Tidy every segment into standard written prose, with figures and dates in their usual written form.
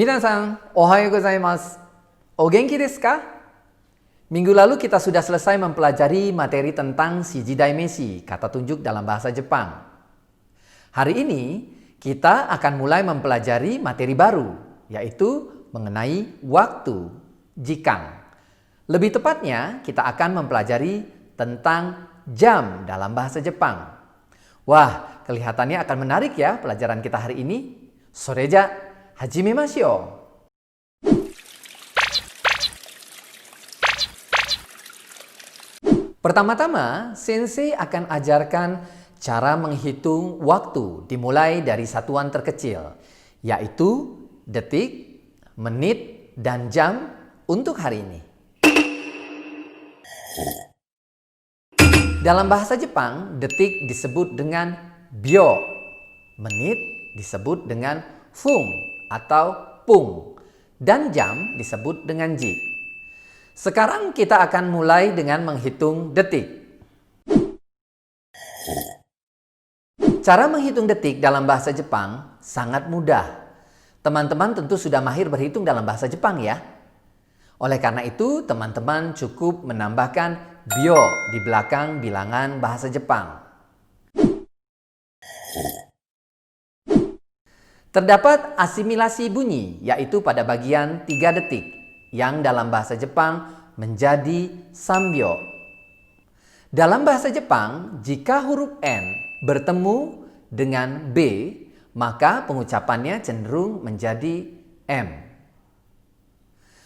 Minasan, ohayo gozaimasu. O genki desu ka? Minggu lalu kita sudah selesai mempelajari materi tentang Shiji Daimeishi, kata tunjuk dalam bahasa Jepang. Hari ini kita akan mulai mempelajari materi baru, yaitu mengenai waktu, jikan. Lebih tepatnya, kita akan mempelajari tentang jam dalam bahasa Jepang. Wah, kelihatannya akan menarik ya pelajaran kita hari ini. Soreja, hajimemashou. Pertama-tama, sensei akan ajarkan cara menghitung waktu dimulai dari satuan terkecil, yaitu detik, menit, dan jam untuk hari ini. Dalam bahasa Jepang, detik disebut dengan byo, menit disebut dengan fung atau pung, dan jam disebut dengan ji. Sekarang kita akan mulai dengan menghitung detik. Cara menghitung detik dalam bahasa Jepang sangat mudah. Teman-teman tentu sudah mahir berhitung dalam bahasa Jepang ya. Oleh karena itu, teman-teman cukup menambahkan byo di belakang bilangan bahasa Jepang. Terdapat asimilasi bunyi, yaitu pada bagian 3 detik, yang dalam bahasa Jepang menjadi sambyo. Dalam bahasa Jepang, jika huruf N bertemu dengan B, maka pengucapannya cenderung menjadi M.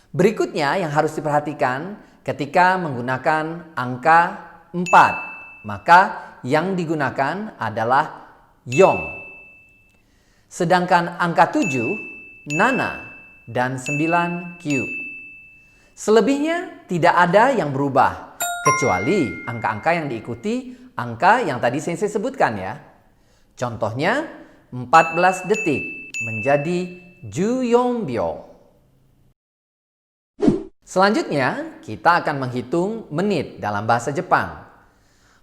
Berikutnya yang harus diperhatikan ketika menggunakan angka 4, maka yang digunakan adalah yong. Sedangkan angka 7, nana, dan 9, kyu. Selebihnya tidak ada yang berubah, kecuali angka-angka yang diikuti angka yang tadi sensei sebutkan ya. Contohnya 14 detik menjadi 14 byo. Selanjutnya kita akan menghitung menit dalam bahasa Jepang.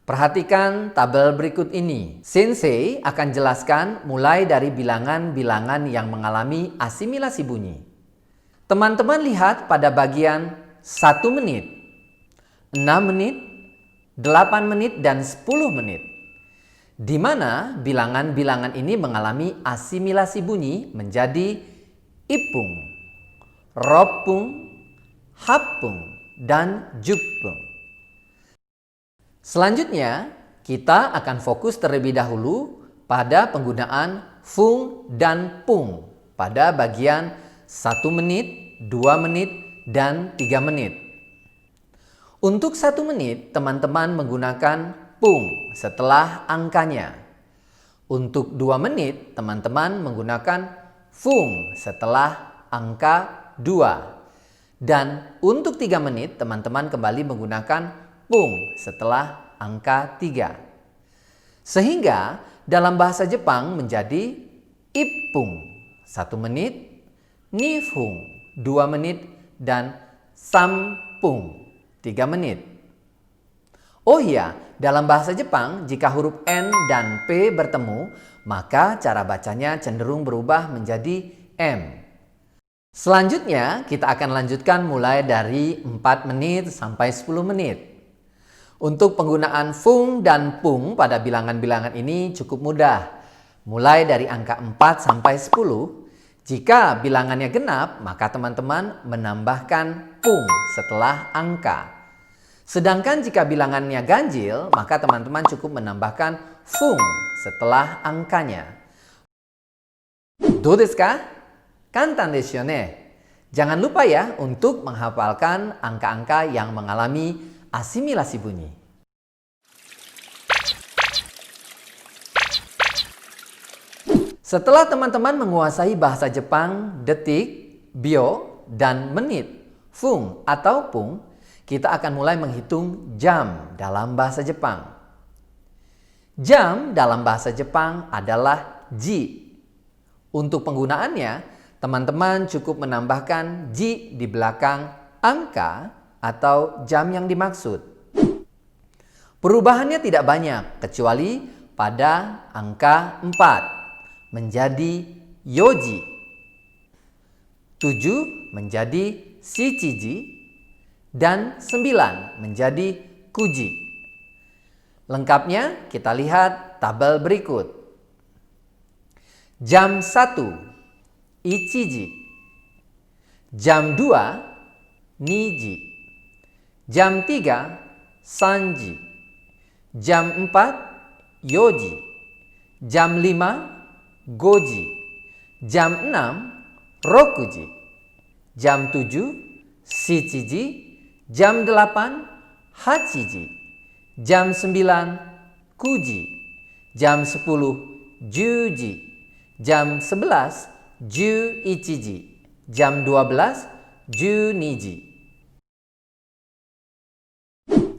Perhatikan tabel berikut ini. Sensei akan jelaskan mulai dari bilangan-bilangan yang mengalami asimilasi bunyi. Teman-teman lihat pada bagian 1 menit, 6 menit, 8 menit, dan 10 menit. Di mana bilangan-bilangan ini mengalami asimilasi bunyi menjadi ipung, ropung, hapung, dan jupung. Selanjutnya, kita akan fokus terlebih dahulu pada penggunaan fung dan pung pada bagian 1 menit, 2 menit, dan 3 menit. Untuk 1 menit, teman-teman menggunakan pung setelah angkanya. Untuk 2 menit, teman-teman menggunakan fung setelah angka 2. Dan untuk 3 menit, teman-teman kembali menggunakan pung setelah angka 3. Sehingga dalam bahasa Jepang menjadi ipung 1 menit, nifung 2 menit, dan sampung 3 menit. Oh iya, dalam bahasa Jepang jika huruf N dan P bertemu, maka cara bacanya cenderung berubah menjadi M. Selanjutnya kita akan lanjutkan mulai dari 4 menit sampai 10 menit. Untuk penggunaan fung dan pung pada bilangan-bilangan ini cukup mudah. Mulai dari angka 4 sampai 10, jika bilangannya genap, maka teman-teman menambahkan pung setelah angka. Sedangkan jika bilangannya ganjil, maka teman-teman cukup menambahkan fung setelah angkanya. Do desu ka? Kantan desu yo ne? Jangan lupa ya untuk menghafalkan angka-angka yang mengalami asimilasi bunyi. Setelah teman-teman menguasai bahasa Jepang, detik, byo, dan menit, fung atau pung, kita akan mulai menghitung jam dalam bahasa Jepang. Jam dalam bahasa Jepang adalah ji. Untuk penggunaannya, teman-teman cukup menambahkan ji di belakang angka atau jam yang dimaksud. Perubahannya tidak banyak, kecuali pada angka 4. Menjadi yoji. 7 menjadi shichiji, dan 9 menjadi kuji. Lengkapnya kita lihat tabel berikut. Jam 1, ichiji. Jam 2, niji. Jam 3, sanji. Jam 4, yoji. Jam 5, goji. Jam 6, rokuji. Jam 7, shichiji. Jam 8, hachiji. Jam 9, kuji. Jam 10, juji. Jam 11, ju-ichiji. Jam 12, ju-niji.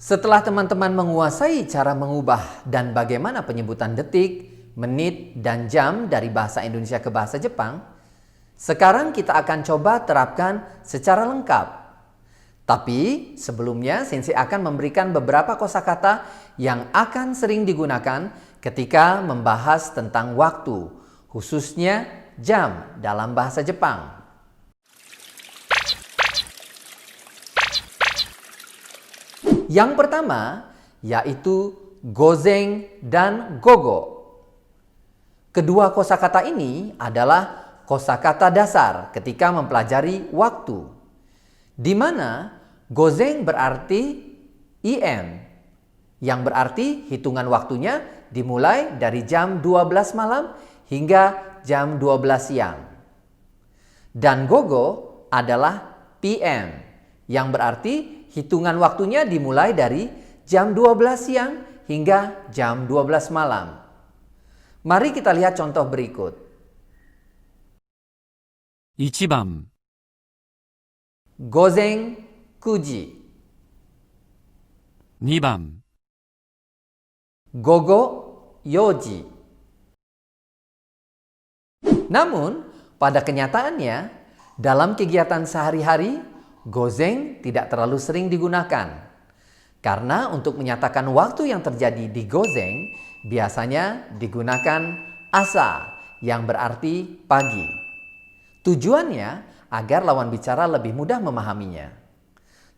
Setelah teman-teman menguasai cara mengubah dan bagaimana penyebutan detik, menit, dan jam dari bahasa Indonesia ke bahasa Jepang, sekarang kita akan coba terapkan secara lengkap. Tapi sebelumnya Sensei akan memberikan beberapa kosakata yang akan sering digunakan ketika membahas tentang waktu, khususnya jam dalam bahasa Jepang. Yang pertama yaitu gozen dan gogo. Kedua kosakata ini adalah kosakata dasar ketika mempelajari waktu, di mana gozen berarti IM, yang berarti hitungan waktunya dimulai dari jam 12 malam hingga jam 12 siang. Dan gogo adalah PM, yang berarti hitungan waktunya dimulai dari jam 12 siang hingga jam 12 malam. Mari kita lihat contoh berikut. 1番 Gozen 9時 2番 Gogo 4時. Namun, pada kenyataannya, dalam kegiatan sehari-hari, gozen tidak terlalu sering digunakan. Karena untuk menyatakan waktu yang terjadi di gozen, biasanya digunakan asa, yang berarti pagi. Tujuannya agar lawan bicara lebih mudah memahaminya.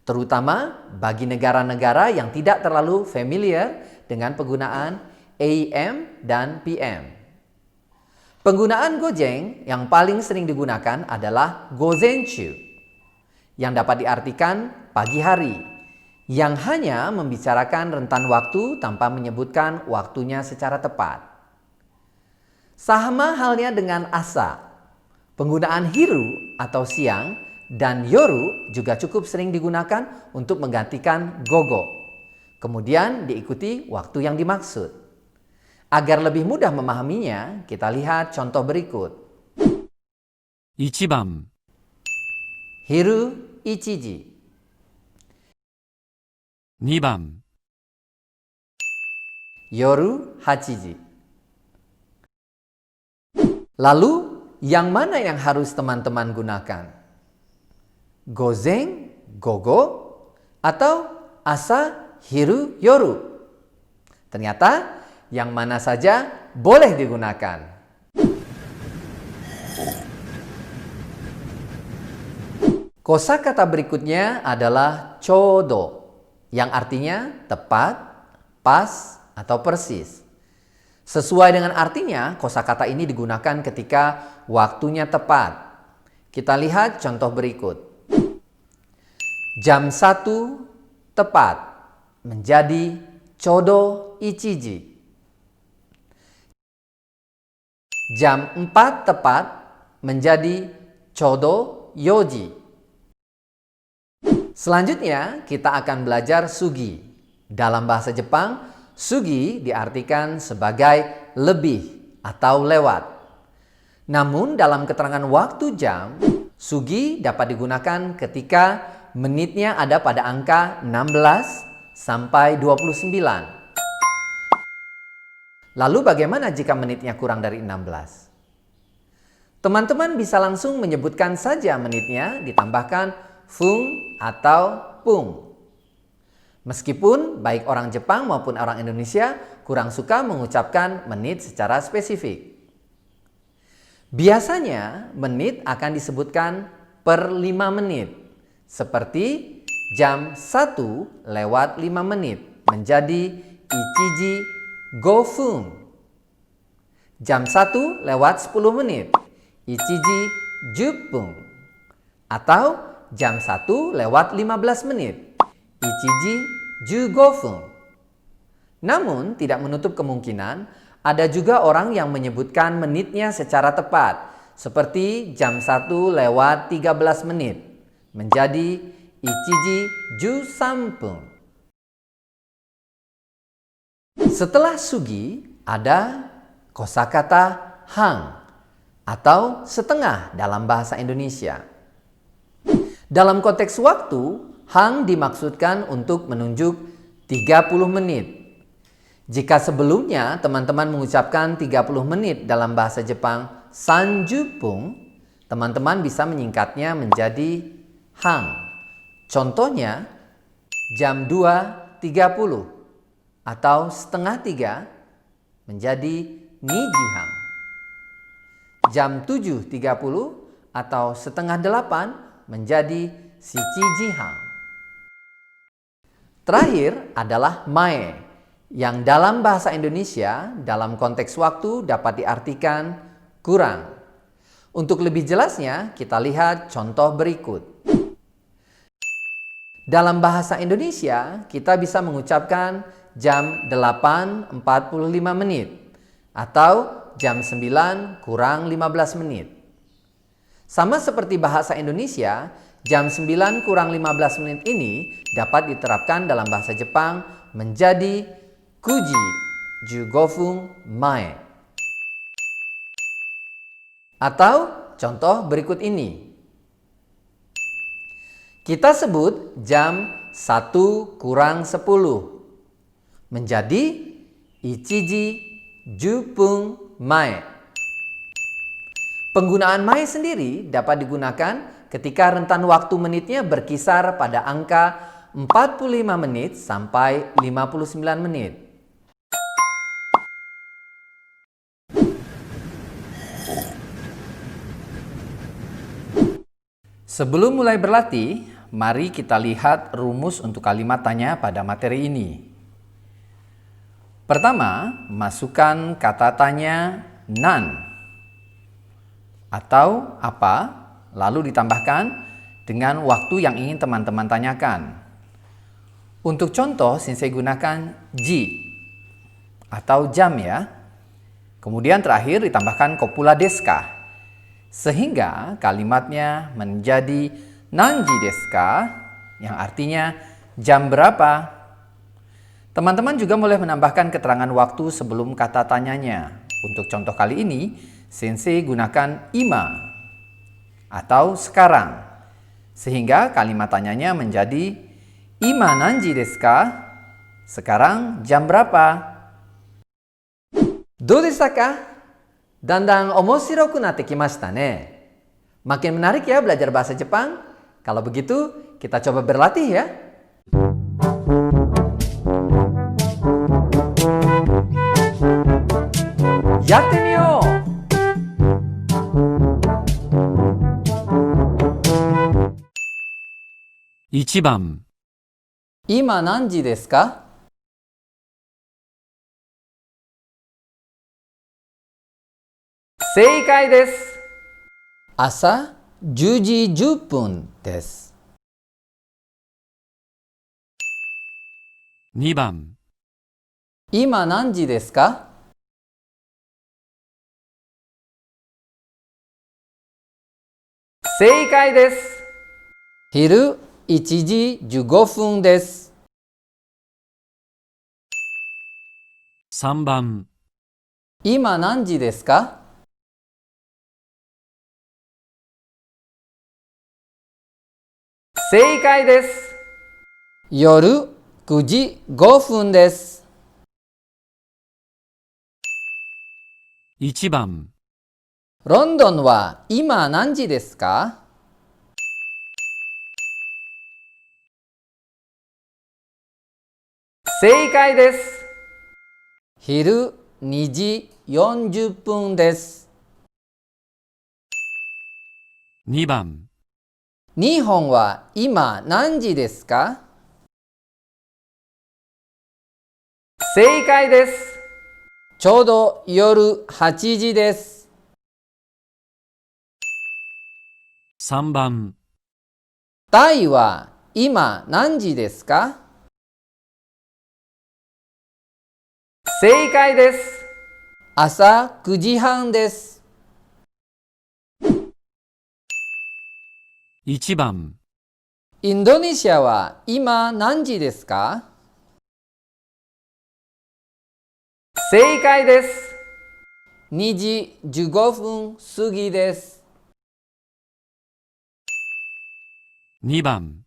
Terutama bagi negara-negara yang tidak terlalu familiar dengan penggunaan AM dan PM. Penggunaan gozen yang paling sering digunakan adalah gozenchu, yang dapat diartikan pagi hari, yang hanya membicarakan rentan waktu tanpa menyebutkan waktunya secara tepat. Sama halnya dengan asa, penggunaan hiru atau siang dan yoru juga cukup sering digunakan untuk menggantikan gogo. Kemudian diikuti waktu yang dimaksud. Agar lebih mudah memahaminya, kita lihat contoh berikut. 1番 Hiru 1時 2番 Yoru 8時. Lalu, yang mana yang harus teman-teman gunakan? Gozen, gogo, atau asa, hiru, yoru? Ternyata yang mana saja boleh digunakan. Kosakata berikutnya adalah chodo, yang artinya tepat, pas, atau persis. Sesuai dengan artinya, kosakata ini digunakan ketika waktunya tepat. Kita lihat contoh berikut. Jam 1 tepat menjadi chodo 1時. Jam 4 tepat menjadi chodo 4時. Selanjutnya, kita akan belajar sugi. Dalam bahasa Jepang, sugi diartikan sebagai lebih atau lewat. Namun dalam keterangan waktu jam, sugi dapat digunakan ketika menitnya ada pada angka 16 sampai 29. Lalu bagaimana jika menitnya kurang dari 16? Teman-teman bisa langsung menyebutkan saja menitnya ditambahkan fung atau pung. Meskipun baik orang Jepang maupun orang Indonesia kurang suka mengucapkan menit secara spesifik. Biasanya menit akan disebutkan per 5 menit. Seperti jam 1 lewat 5 menit menjadi ichiji gofun. Jam 1 lewat 10 menit, ichiji juppun. Atau jam 1 lewat 15 menit, ichiji jugofun. Namun, tidak menutup kemungkinan ada juga orang yang menyebutkan menitnya secara tepat, seperti jam 1 lewat 13 menit, menjadi ichiji jusanpun. Setelah sugi, ada kosakata hang atau setengah dalam bahasa Indonesia. Dalam konteks waktu, hang dimaksudkan untuk menunjuk 30 menit. Jika sebelumnya teman-teman mengucapkan 30 menit dalam bahasa Jepang sanjupung, teman-teman bisa menyingkatnya menjadi hang. Contohnya, jam 2.30 atau setengah 3 menjadi nijihang. Jam 7.30 atau setengah 8 menjadi shichijihang. Terakhir adalah mae, yang dalam bahasa Indonesia dalam konteks waktu dapat diartikan kurang. Untuk lebih jelasnya, kita lihat contoh berikut. Dalam bahasa Indonesia, kita bisa mengucapkan jam 8.45 menit atau jam 9 kurang 15 menit. Sama seperti bahasa Indonesia, jam 9 kurang 15 menit ini dapat diterapkan dalam bahasa Jepang menjadi kuji jugofun mae. Atau contoh berikut ini. Kita sebut jam 1 kurang 10 menjadi ichiji juppun mae. Penggunaan mae sendiri dapat digunakan ketika rentan waktu menitnya berkisar pada angka 45 menit sampai 59 menit. Sebelum mulai berlatih, mari kita lihat rumus untuk kalimat tanya pada materi ini. Pertama, masukkan kata tanya nan atau apa, lalu ditambahkan dengan waktu yang ingin teman-teman tanyakan. Untuk contoh, Sensei gunakan ji atau jam ya. Kemudian terakhir ditambahkan kopula desu ka, sehingga kalimatnya menjadi nanji desu ka, yang artinya jam berapa. Teman-teman juga boleh menambahkan keterangan waktu sebelum kata tanyanya. Untuk contoh kali ini, Sensei gunakan ima atau sekarang, sehingga kalimat tanyanya menjadi ima nanji desu ka? Sekarang jam berapa? Dou deshita ka? Dandang omoshirou natte kimashita ne. Makin menarik ya belajar bahasa Jepang? Kalau begitu, kita coba berlatih ya. Yatte miyou! 1番、今何時ですか？正解です。朝10時10分です。2番、今何時ですか？正解です。昼1時15分です。3番、今何時ですか？正解です。夜9時5分です。1番、ロンドンは今何時ですか？正解です。昼2時40分です。2番、日本は今何時ですか？正解です。ちょうど夜8時です。3番、タイは今何時ですか？正解です。朝9時半です。1番、インドネシアは今何時ですか？正解です。2時15分過ぎです。2番、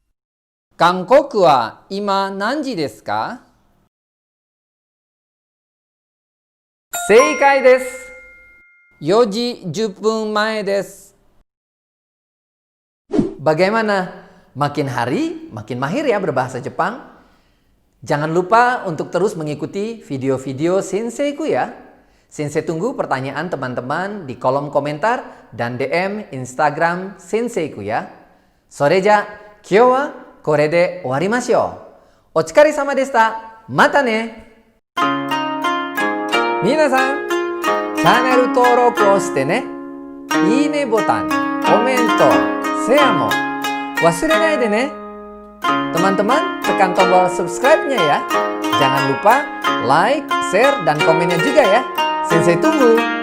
韓国は今何時ですか？正解です。4時10分前です。Bagaimana? Makin hari, makin mahir ya berbahasa Jepang. Jangan lupa untuk terus mengikuti video-video Senseiku ya. Sensei tunggu pertanyaan teman-teman di kolom komentar dan DM Instagram Senseiku ya. Soreja, kyou wa kore de owarimashou. Otsukaresama deshita. Mata ne! 皆さん、チャンネル登録をしてね。いいねボタン、コメント、シェアも忘れないでね。Teman-teman, tekan tombol subscribe-nya ya. Jangan lupa like, share, dan komennya juga ya. Sensei tunggu.